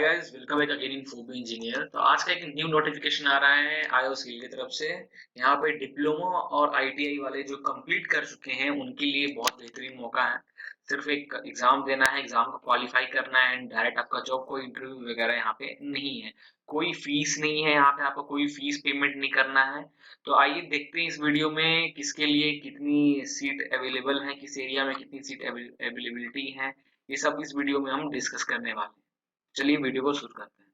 Guys, welcome back again in food engineer. तो आज का एक न्यू नोटिफिकेशन आ रहा है आईओस्किल की तरफ से। यहाँ पे डिप्लोमा और आईटीआई वाले जो कंप्लीट कर चुके हैं उनके लिए बहुत बेहतरीन मौका है। सिर्फ एक एग्जाम देना है, एग्जाम को क्वालिफाई करना है एंड डायरेक्ट आपका जॉब, कोई इंटरव्यू वगैरह यहाँ पे नहीं है। कोई फीस नहीं है यहाँ पे, आपको कोई फीस पेमेंट नहीं करना है। तो आइए देखते हैं इस वीडियो में किसके लिए कितनी सीट अवेलेबल है, किस एरिया में कितनी सीट अवेलेबिलिटी है। ये सब इस वीडियो में हम डिस्कस करने वाले हैं। चलिए वीडियो को शुरू करते हैं।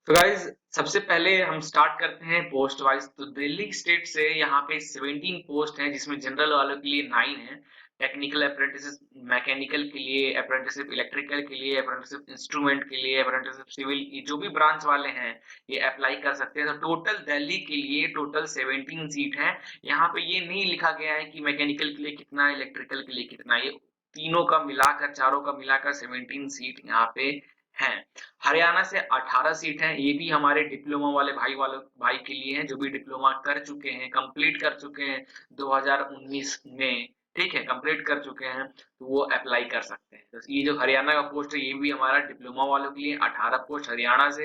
तो गाइज, सबसे पहले हम स्टार्ट करते हैं पोस्ट वाइज। तो दिल्ली स्टेट से यहाँ पे 17 पोस्ट हैं, जिसमें जनरल वालों के लिए 9 है, टेक्निकल अप्रेंटिसशिप मैकेनिकल के लिए, अप्रेंटिसशिप इलेक्ट्रिकल के लिए, अप्रेंटिसशिप इंस्ट्रूमेंट के लिए, अप्रेंटिसशिप सिविल, जो भी ब्रांच वाले हैं ये अप्लाई कर सकते हैं। तो टोटल दिल्ली के लिए टोटल 17 सीट है। यहाँ पे ये नहीं लिखा गया है कि मैकेनिकल के लिए कितना, इलेक्ट्रिकल के लिए कितना। ये तीनों का मिलाकर, चारों का मिलाकर 17 सीट यहाँ पे है। हरियाणा से 18 सीट हैं, ये भी हमारे डिप्लोमा वाले भाई के लिए हैं, जो भी डिप्लोमा कर चुके हैं, कंप्लीट कर चुके हैं 2019 में। ठीक है, कंप्लीट कर चुके हैं तो वो अप्लाई कर सकते हैं। तो ये जो हरियाणा का पोस्ट है ये भी हमारा डिप्लोमा वालों के लिए 18 पोस्ट हरियाणा से।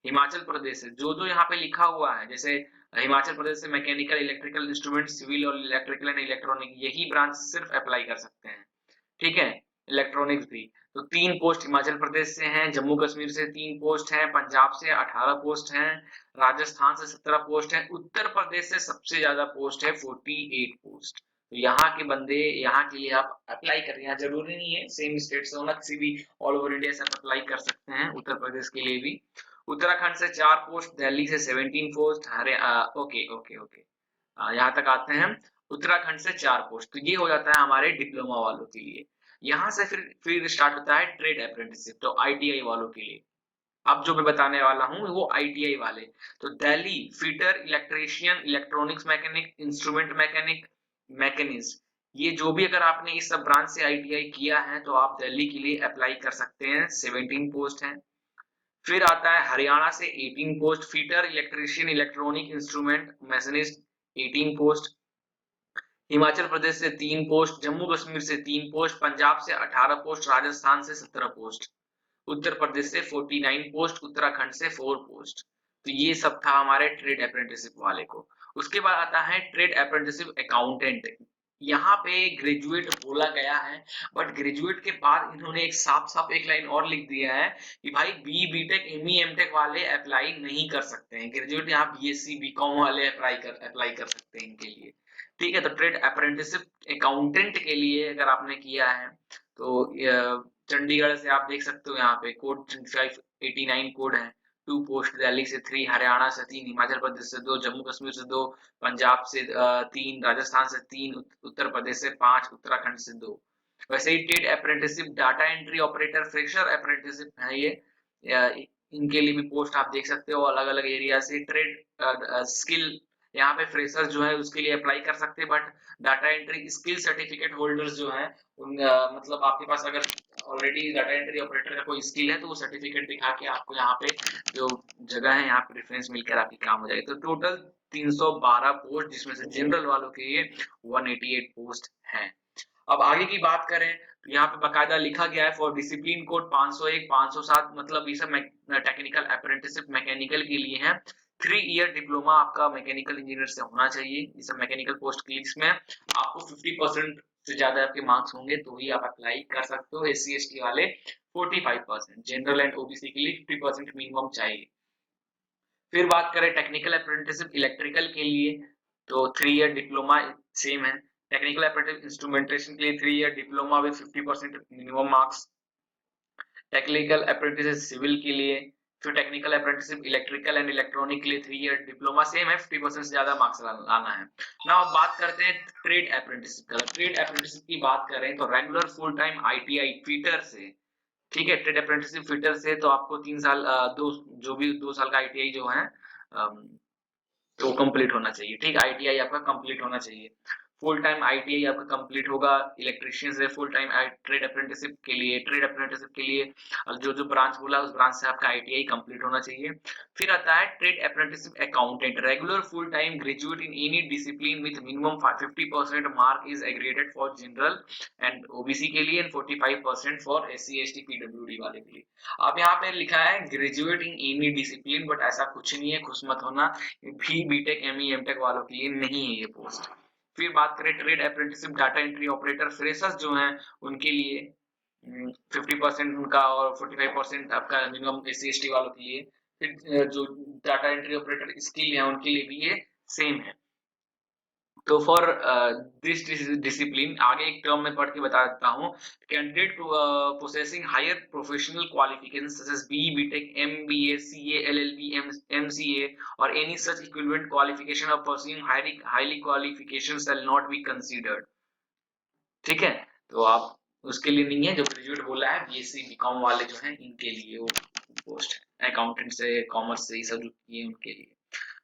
हिमाचल प्रदेश से जो जो यहाँ पे लिखा हुआ है, जैसे हिमाचल प्रदेश से मैकेनिकल, इलेक्ट्रिकल, इंस्ट्रूमेंट, सिविल और इलेक्ट्रिकल एंड इलेक्ट्रॉनिक, यही ब्रांच सिर्फ अप्लाई कर सकते हैं। ठीक है, इलेक्ट्रॉनिक्स भी। तो 3 पोस्ट हिमाचल प्रदेश से हैं, जम्मू कश्मीर से 3 पोस्ट हैं, पंजाब से 18 पोस्ट हैं, राजस्थान से 17 पोस्ट हैं, उत्तर प्रदेश से सबसे ज्यादा पोस्ट है 48 पोस्ट। तो यहाँ के बंदे यहाँ के लिए आप अप्लाई कर रहे हैं। जरूरी नहीं है सेम स्टेट से होना, किसी भी ऑल ओवर इंडिया से आप अप्लाई कर सकते हैं, उत्तर प्रदेश के लिए भी। उत्तराखंड से 4 पोस्ट, दिल्ली से 17 पोस्ट, ओके ओके ओके, यहाँ तक आते हैं। उत्तराखंड से 4 पोस्ट, तो ये हो जाता है हमारे डिप्लोमा वालों के लिए। यहाँ से फिर स्टार्ट होता है ट्रेड अप्रेंटिसशिप, तो आईटीआई वालों के लिए। अब जो मैं बताने वाला हूँ वो आईटीआई वाले। तो Delhi fitter, electrician, electronics mechanic, instrument mechanic, machinist, ये जो भी अगर आपने इस सब ब्रांच से आईटीआई किया है तो आप दिल्ली के लिए अप्लाई कर सकते हैं। 17 पोस्ट हैं। फिर आता है हरियाणा से 18 post, fitter, electrician, electronic instrument, machinist, 18 post. Himachal Pradesh से 3 पोस्ट, जम्मू कश्मीर से 3 पोस्ट, पंजाब से 18 पोस्ट, राजस्थान से 17 पोस्ट, उत्तर प्रदेश से 49 पोस्ट, उत्तराखंड से 4 पोस्ट। तो ये सब था हमारे ट्रेड अप्रेंटिसशिप वाले को। उसके बाद आता है ट्रेड अप्रेंटिसशिप अकाउंटेंट। यहाँ पे ग्रेजुएट बोला गया है, बट ग्रेजुएट के बाद इन्होंने एक साफ साफ एक लाइन और लिख दिया है कि भाई बीटेक, एमई, एमटेक वाले अप्लाई नहीं कर सकते हैं। ग्रेजुएट यहाँ बीएससी, बीकॉम वाले अप्लाई कर सकते हैं इनके लिए। ठीक है, तो ट्रेड अप्रेंटिसशिप अकाउंटेंट के लिए अगर आपने किया है तो चंडीगढ़ से आप देख सकते हो, यहाँ पे कोड 2589 कोड है। 2 पोस्ट, दिल्ली से 3, हरियाणा से 3, हिमाचल प्रदेश से 2, जम्मू कश्मीर से 2, पंजाब से 3, राजस्थान से 3, उत्तर प्रदेश से 5, उत्तराखंड से 2। वैसे ही trade apprenticeship, data entry operator, fresher apprenticeship है ये। इनके लिए भी पोस्ट आप देख सकते हो अलग अलग एरिया से। ट्रेड स्किल, यहाँ पे फ्रेशर जो है उसके लिए अप्लाई कर सकते हैं, but data entry skill certificate holders जो हैं उन मतलब आपके पास अगर ऑलरेडी डाटा एंट्री ऑपरेटर का कोई स्किल है तो वो सर्टिफिकेट दिखा के आपको यहाँ पे जो जगह है यहाँ पे रेफरेंस मिलकर आपकी काम हो जाएगी। तो टोटल 312 पोस्ट, जिसमें से जनरल वालों के लिए 188 पोस्ट हैं। अब आगे की बात करें तो यहाँ पे बकायदा लिखा गया है फॉर डिसिप्लिन कोड 501, 507, मतलब ये सब टेक्निकल अप्रेंटिसशिप मैकेनिकल के लिए है। 3 ईयर डिप्लोमा आपका मैकेनिकल इंजीनियर से होना चाहिए। ये सब मैकेनिकल पोस्ट के लिए, इसमें आपको 50% से ज्यादा आपके मार्क्स होंगे तो ही आप अप्लाई कर सकते हो। एससी एसटी वाले 45%, जनरल एंड ओबीसी के लिए 50% मिनिमम चाहिए। फिर बात करें टेक्निकल अप्रेंटिसशिप इलेक्ट्रिकल के लिए, तो 3 ईयर डिप्लोमा सेम है। टेक्निकल अप्रेंटिस इंस्ट्रूमेंटेशन के लिए 3 year diploma with 50% minimum marks. Technical apprentice civil के लिए, फिर technical apprenticeship electrical and electronic के लिए 3 ईयर डिप्लोमा सेम है, 50% से ज्यादा मार्क्स लाना है। नाउ अब बात करते हैं ट्रेड अप्रेंटिसशिप का। ट्रेड अप्रेंटिसशिप की बात करें तो regular full time ITI fitter से, ठीक है, ट्रेड अप्रेंटिसशिप फिटर से तो आपको 3 साल जो भी 2 साल का आईटीआई जो है तो कंप्लीट होना चाहिए। ठीक, आईटीआई आपका कंप्लीट होना चाहिए। फुल टाइम आईटीआई आपका कंप्लीट होगा। इलेक्ट्रिशियन से फुल टाइम ट्रेड अप्रेंटिसशिप के लिए, जो जो ब्रांच बोला उस ब्रांच से आपका आईटीआई कंप्लीट होना चाहिए। फिर आता है trade apprenticeship accountant, regular full time graduate in any discipline with minimum 50% mark is aggregated for general and OBC के लिए, and 45% for SC ST PWD वाले के लिए। अब यहाँ पे लिखा है graduate in any discipline, but ऐसा कुछ नहीं है, खुश मत होना, भी बीटेक एमई एमटेक वालों के लिए नहीं है ये पोस्ट। फिर बात करें trade apprenticeship data entry operator, freshers जो हैं उनके लिए 50% उनका और 45% आपका मिनिमम एससी एसटी वालों के लिए। फिर जो डाटा एंट्री ऑपरेटर स्किल है उनके लिए भी ये सेम है। तो फॉर दिस डिसिप्लिन, आगे एक टर्म में पढ़ के बता देता हूँ, candidate possessing higher professional qualification such as B BTech MBA CA LLB MCA और any such equivalent qualification of pursuing highly qualification shall not be considered. ठीक है, तो आप उसके लिए नहीं है, जो ग्रेजुएट बोला है बीएससी बीकॉम वाले जो हैं इनके लिए वो पोस्ट है, अकाउंटेंट से कॉमर्स से ये सब जो किए उनके लिए।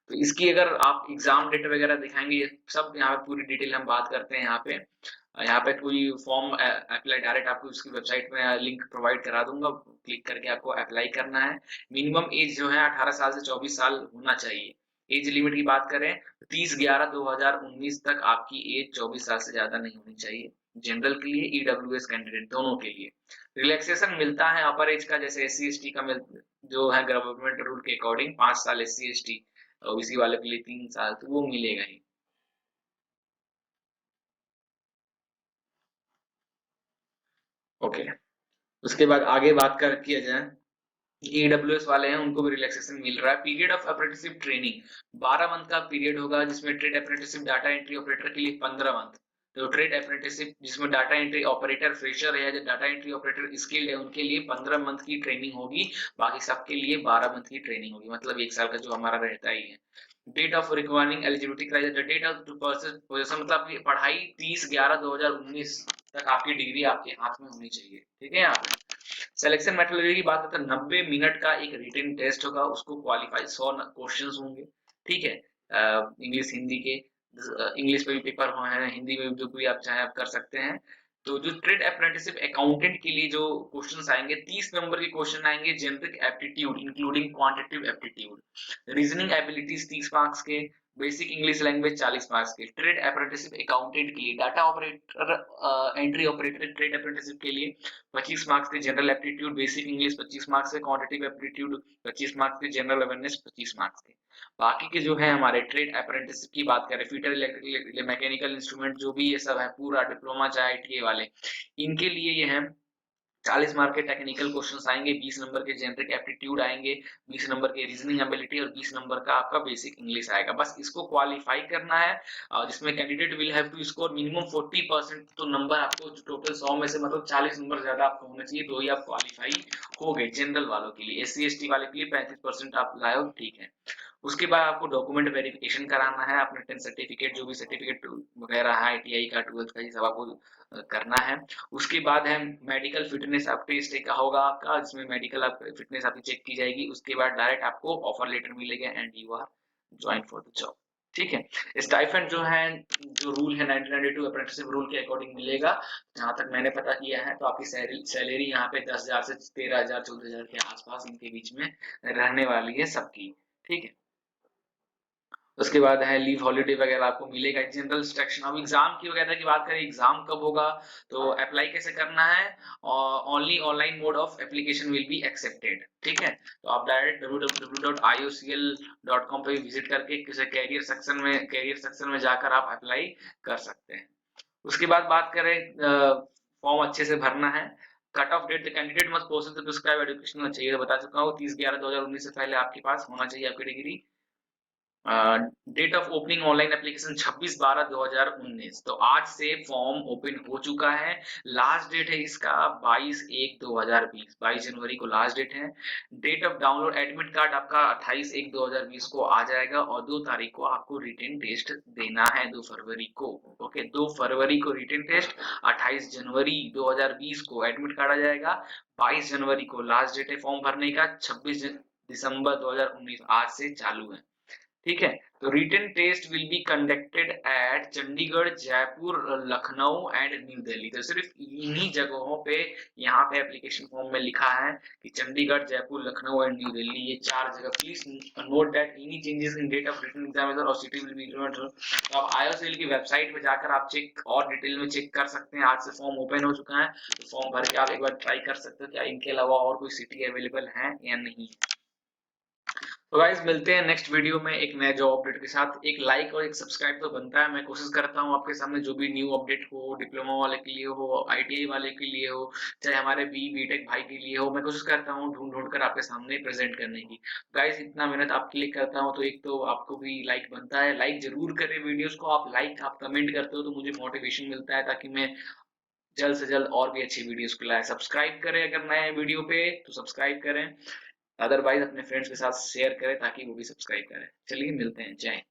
तो इसकी अगर आप एग्जाम डेट वगैरह दिखाएंगे, ये सब यहाँ पे पूरी डिटेल हम बात करते हैं। यहाँ पे कोई फॉर्म अप्लाई डायरेक्ट आपको उसकी वेबसाइट में लिंक प्रोवाइड करा दूंगा, क्लिक करके आपको अप्लाई करना है। मिनिमम एज जो है 18 साल से 24 साल होना चाहिए। एज लिमिट की बात करें 30/11/2019 तक आपकी एज 24 साल से ज्यादा नहीं होनी चाहिए, जनरल के लिए ईडब्ल्यूएस कैंडिडेट दोनों के लिए। रिलैक्सेशन मिलता है अपर एज का, जैसे एससी एसटी का जो है गवर्नमेंट रूल के अकॉर्डिंग 5 साल एससी एसटी, ओबीसी वाले के लिए 3 साल, तो वो मिलेगा ही। ओके, उसके बाद आगे बात कर किया जाए, ईडब्ल्यूएस वाले हैं उनको भी रिलैक्सेशन मिल रहा है। Period of apprenticeship training 12 month का पीरियड होगा, जिसमें trade apprenticeship data entry operator के लिए 15 मंथ, तो ट्रेड अप्रेंटिसशिप जिसमें डाटा एंट्री ऑपरेटर फ्रेशर है या डाटा एंट्री ऑपरेटर स्किल्ड है उनके लिए 15 मंथ की ट्रेनिंग होगी, बाकी सबके लिए 12 मंथ की ट्रेनिंग होगी, मतलब 1 साल का जो हमारा रहता ही है। Date of requiring eligibility criteria, date of position मतलब कि पढ़ाई 30/11/2019 तक आपकी डिग्री आपके हाथ में होनी चाहिए। ठीक है, यहाँ पे सिलेक्शन मेथोडोलॉजी की बात करते हैं, 90 मिनट का एक रिटन टेस्ट होगा, उसको क्वालिफाई 100 क्वेश्चंस होंगे। ठीक है, इंग्लिश हिंदी के, इंग्लिश में भी पेपर हैं, हिंदी में जो भी आप चाहें आप कर सकते हैं। तो जो ट्रेड अप्रेंटिसशिप अकाउंटेंट के लिए जो क्वेश्चंस आएंगे 30 नंबर के क्वेश्चन आएंगे, generic aptitude including quantitative aptitude, reasoning abilities 30 marks के, बेसिक इंग्लिश लैंग्वेज 40 मार्क्स के। ट्रेड अप्रेंटिसशिप अकाउंटेंट के लिए, data operator entry operator trade apprenticeship के लिए 25 मार्क्स के, general aptitude basic English 25 marks के, क्वांटिटेटिव एप्टीट्यूड 25 मार्क्स के, जनरल अवेयरनेस 25 मार्क्स के। बाकी के जो है हमारे ट्रेड अप्रेंटिसशिप की बात करें, फिटर इलेक्ट्रिकल मैकेनिकल इंस्ट्रूमेंट जो भी ये सब है पूरा डिप्लोमा चाहे आईटीआई वाले, इनके लिए ये है 40 मार्क के टेक्निकल क्वेश्चंस आएंगे, 20 नंबर के जेनरिक एप्टीट्यूड आएंगे, 20 नंबर के रीजनिंग एबिलिटी और 20 नंबर का आपका बेसिक इंग्लिश आएगा। बस इसको क्वालिफाई करना है, जिसमें candidate will have to score minimum 40%, तो नंबर आपको टोटल 100 में से मतलब 40 नंबर ज्यादा आपको होना चाहिए, तो ही आप क्वालिफाई हो गए। जनरल वालों के लिए, एससी एसटी वाले के लिए 35% आप लाए हो, ठीक है। उसके बाद आपको डॉक्यूमेंट वेरिफिकेशन कराना है, अपने 10 सर्टिफिकेट जो भी सर्टिफिकेट वगैरह है, आईटीआई का 12th का, ये सब आपको करना है। उसके बाद है मेडिकल फिटनेस आप टेस्ट एक होगा आपका, जिसमें मेडिकल आप फिटनेस आपकी चेक की जाएगी। उसके बाद डायरेक्ट आपको ऑफर लेटर मिलेगा and you are join for the job. ठीक है, स्टाइफेंड जो है, जो रूल है 1992 अप्रेंटिसशिप रूल के अकॉर्डिंग मिलेगा, जहां तक मैंने पता किया है, तो आपकी सैलरी यहाँ पे 10,000 से 13,000 14,000 के आसपास इनके बीच में रहने वाली है सबकी। ठीक है, उसके बाद है लीव हॉलीडे वगैरह आपको मिलेगा, जनरल इंस्ट्रक्शन। अब एग्जाम की वगैरह की बात करें, एग्जाम कब होगा, तो अप्लाई कैसे करना है, और only online mode of application will be accepted. ठीक है, तो आप डायरेक्ट www.iocl.com पे विजिट करके किसी कैरियर सेक्शन में जाकर आप अप्लाई कर सकते हैं। उसके बाद बात करें, फॉर्म अच्छे से भरना है। Cut off date, the candidate must possess the prescribed education चाहिए, तो बता चुका हूँ 30/11/2019 से पहले आपके पास होना चाहिए आपकी degree. Date of opening online application 26/12/2019, तो आज से फॉर्म ओपन हो चुका है। लास्ट डेट है इसका 22/1/2020, 22 जनवरी को लास्ट डेट है। Date of download admit card आपका 28/1/2020 को आ जाएगा, और 2 तारीख को आपको रिटन टेस्ट देना है, 2 फरवरी को। ओके, 2 फरवरी को रिटन टेस्ट, 28 जनवरी 2020 को एडमिट कार्ड आ जाएगा, 22 जनवरी को लास्ट डेट है फॉर्म भरने का, 26 दिसंबर 2019 आज से चालू है। ठीक है, तो written test will be conducted at Chandigarh, Jaipur, Lucknow and New Delhi. तो सिर्फ इन्हीं जगहों पे यहाँ पे एप्लीकेशन फॉर्म में लिखा है कि चंडीगढ़, जयपुर, लखनऊ एंड न्यू दिल्ली, ये 4 जगह। Please note that any changes in date of written examination और सिटी विल बी। तो आप आईओसेल की वेबसाइट पे जाकर आप चेक और डिटेल में चेक कर सकते हैं। आज से फॉर्म ओपन हो चुका है, तो फॉर्म भर के आप एक बार ट्राई कर सकते हो क्या इनके अलावा और कोई सिटी अवेलेबल है या नहीं। तो गाइस मिलते हैं नेक्स्ट वीडियो में एक नए जॉब अपडेट के साथ। एक लाइक और एक सब्सक्राइब तो बनता है। मैं कोशिश करता हूँ आपके सामने जो भी न्यू अपडेट हो, डिप्लोमा वाले के लिए हो, आईटीआई वाले के लिए हो, चाहे हमारे बीटेक भाई के लिए हो, मैं कोशिश करता हूँ ढूंढ ढूंढ कर आपके सामने प्रेजेंट करने की। गाइस इतना मेहनत आपके लिए करता हूँ तो एक तो आपको भी लाइक बनता है। लाइक जरूर करें वीडियोस को। आप लाइक आप कमेंट करते हो तो मुझे मोटिवेशन मिलता है ताकि मैं जल्द से जल्द और भी अच्छी वीडियोस को लाए। सब्सक्राइब करें अगर नए वीडियो पे तो सब्सक्राइब करें, अदरवाइज अपने फ्रेंड्स के साथ शेयर करें ताकि वो भी सब्सक्राइब करें। चलिए मिलते हैं, जय हिंद।